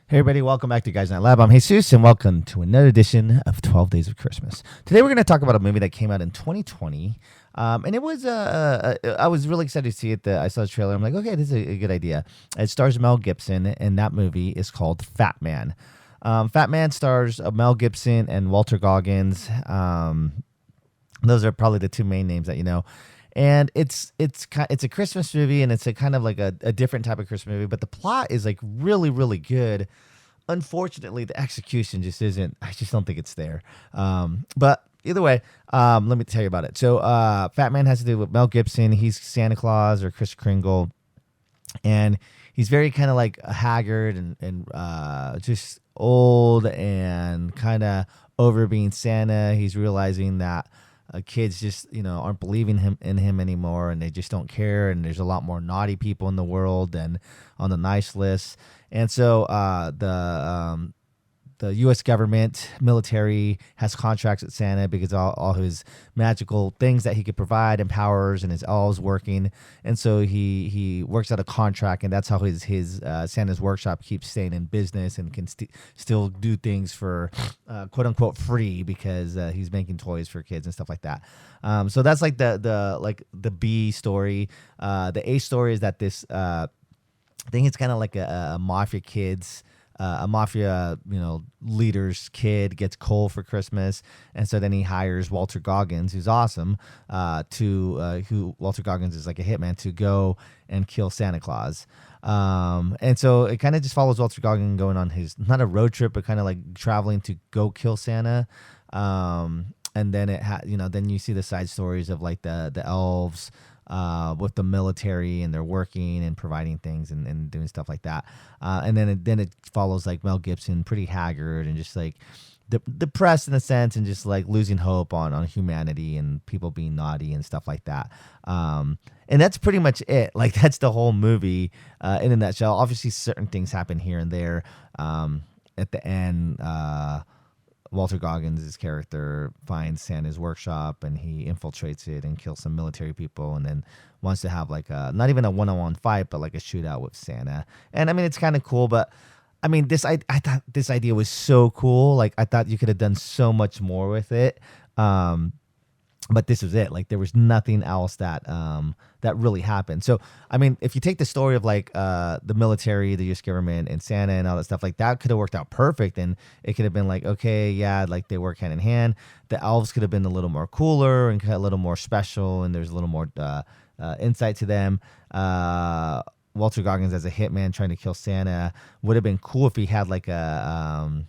Hey everybody, welcome back to Guys Night Lab. I'm Jesus, and welcome to another edition of 12 Days of Christmas. Today we're going to talk about a movie that came out in 2020, and it was, I was really excited to see it. I saw the trailer, I'm like, okay, this is a good idea. It stars Mel Gibson, and that movie is called Fatman. Fatman stars Mel Gibson and Walter Goggins. Those are probably the two main names that you know. And it's a Christmas movie, and it's a kind of like a different type of Christmas movie. But the plot is like really good. Unfortunately, the execution just isn't. I just don't think it's there. But either way, let me tell you about it. So, Fatman has to do with Mel Gibson. He's Santa Claus or Kris Kringle, and he's very kind of like haggard and just old and kind of over being Santa. He's realizing that kids just aren't believing in him anymore, and they just don't care, and there's a lot more naughty people in the world than on the nice list. And so the U.S. government military has contracts with Santa because all his magical things that he could provide and powers and his elves working. And so he works out a contract, and that's how his Santa's workshop keeps staying in business and can still do things for quote unquote free because he's making toys for kids and stuff like that. So that's like the B story. The A story is that this I think it's kind of like a mafia kids. A mafia, leader's kid gets coal for Christmas, and so then he hires Walter Goggins, who's awesome, who Walter Goggins is like a hitman, to go and kill Santa Claus. And so it kind of just follows Walter Goggins going on his, not a road trip, but kind of like traveling to go kill Santa. And then then you see the side stories of like the elves, with the military, and they're working and providing things and doing stuff like that. And then it follows like Mel Gibson, pretty haggard and just like depressed in a sense, and just like losing hope on humanity and people being naughty and stuff like that. And that's pretty much it. Like that's the whole movie in a nutshell. Obviously certain things happen here and there. At the end, Walter Goggins' character finds Santa's workshop, and he infiltrates it and kills some military people, and then wants to have like not even a one-on-one fight, but like a shootout with Santa. And I mean, it's kind of cool, but I mean, I thought this idea was so cool. Like I thought you could have done so much more with it. But this was it. Like there was nothing else that really happened. So I mean, if you take the story of like the military, the U.S. government, and Santa and all that stuff, like that could have worked out perfect, and it could have been like, okay, yeah, like they work hand in hand. The elves could have been a little more cooler and a little more special, and there's a little more insight to them. Walter Goggins as a hitman trying to kill Santa would have been cool if he had like a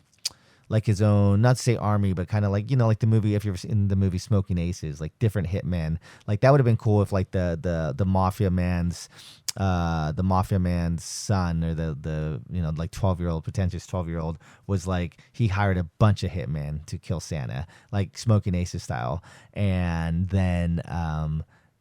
like his own, not to say army, but kind of like, like the movie, if you're in the movie Smoking Aces, like different hitmen. Like that would have been cool if like the mafia man's son, or the like 12-year-old, pretentious 12-year-old, was like, he hired a bunch of hitmen to kill Santa, like Smoking Aces style. And then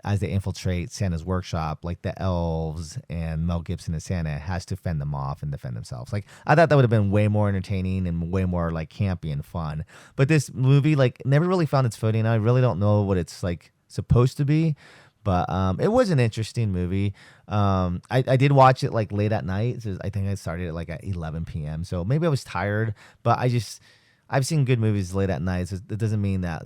as they infiltrate Santa's workshop, like the elves and Mel Gibson as Santa has to fend them off and defend themselves. Like I thought that would have been way more entertaining and way more like campy and fun. But this movie like never really found its footing. I really don't know what it's like supposed to be, but it was an interesting movie. I did watch it like late at night. So I think I started it like at 11 p.m. So maybe I was tired, but I've seen good movies late at night, so it doesn't mean that,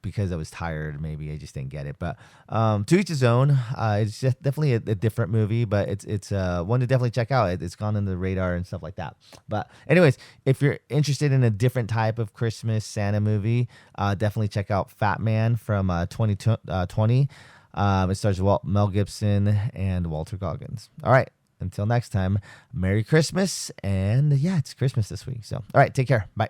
because I was tired, maybe I just didn't get it. But to each his own. It's just definitely a different movie, but it's one to definitely check out. It's gone under the radar and stuff like that. But anyways, if you're interested in a different type of Christmas Santa movie, definitely check out Fatman from 2020. It stars Mel Gibson and Walter Goggins. All right. Until next time, Merry Christmas. And yeah, it's Christmas this week. So, all right, take care. Bye.